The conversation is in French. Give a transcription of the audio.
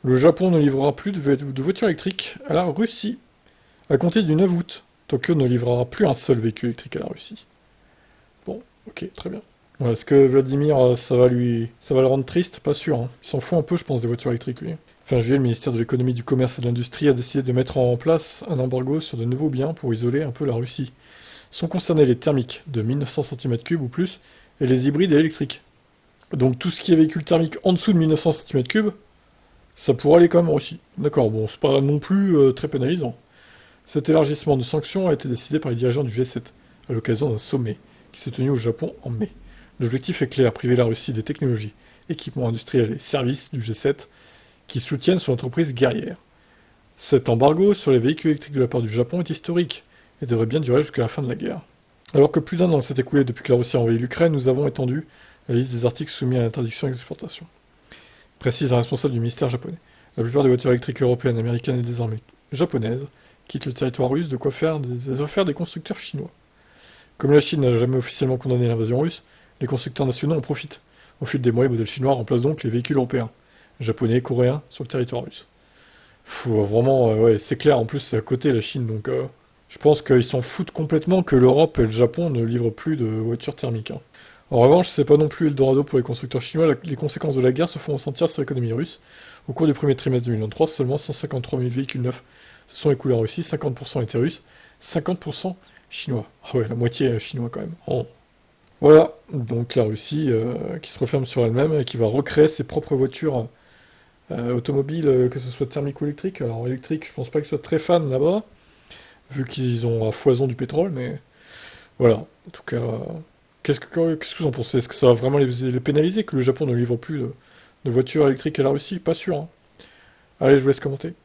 Le Japon ne livrera plus de voitures électriques à la Russie, à compter du 9 août. Tokyo ne livrera plus un seul véhicule électrique à la Russie. Bon, ok, très bien. Ouais, est-ce que Vladimir, ça va le rendre triste? Pas sûr, hein. Il s'en fout un peu, je pense, des voitures électriques, lui. Fin juillet, le ministère de l'économie, du commerce et de l'industrie a décidé de mettre en place un embargo sur de nouveaux biens pour isoler un peu la Russie. Sont concernés les thermiques de 1900 cm3 ou plus et les hybrides et électriques. Donc tout ce qui est véhicule thermique en dessous de 1900 cm3, ça pourrait aller quand même en Russie. D'accord, bon, c'est pas non plus très pénalisant. Cet élargissement de sanctions a été décidé par les dirigeants du G7 à l'occasion d'un sommet qui s'est tenu au Japon en mai. L'objectif est clair, priver la Russie des technologies, équipements industriels et services du G7 qui soutiennent son entreprise guerrière. Cet embargo sur les véhicules électriques de la part du Japon est historique et devrait bien durer jusqu'à la fin de la guerre. Alors que plus d'un an s'est écoulé depuis que la Russie a envahi l'Ukraine, nous avons étendu la liste des articles soumis à l'interdiction d'exportation, précise un responsable du ministère japonais. La plupart des voitures électriques européennes, américaines et désormais japonaises quittent le territoire russe, de quoi faire des affaires des constructeurs chinois. Comme la Chine n'a jamais officiellement condamné l'invasion russe, les constructeurs nationaux en profitent. Au fil des mois, les modèles chinois remplacent donc les véhicules européens, japonais et coréens sur le territoire russe. Vraiment, ouais, c'est clair, en plus c'est à côté la Chine, donc je pense qu'ils s'en foutent complètement que l'Europe et le Japon ne livrent plus de voitures thermiques, hein. En revanche, c'est pas non plus Eldorado pour les constructeurs chinois, les conséquences de la guerre se font ressentir sur l'économie russe. Au cours du premier trimestre 2023, seulement 153 000 véhicules neufs se sont écoulés en Russie, 50% étaient russes, 50% chinois. Ah ouais, la moitié chinois quand même. Oh. Voilà, donc la Russie qui se referme sur elle-même et qui va recréer ses propres voitures automobiles, que ce soit thermique ou électrique. Alors électrique, je pense pas qu'ils soient très fans là-bas, vu qu'ils ont à foison du pétrole, mais voilà. En tout cas, qu'est-ce que vous en pensez? Est-ce que ça va vraiment les pénaliser que le Japon ne livre plus de voitures électriques à la Russie? Pas sûr, hein. Allez, je vous laisse commenter.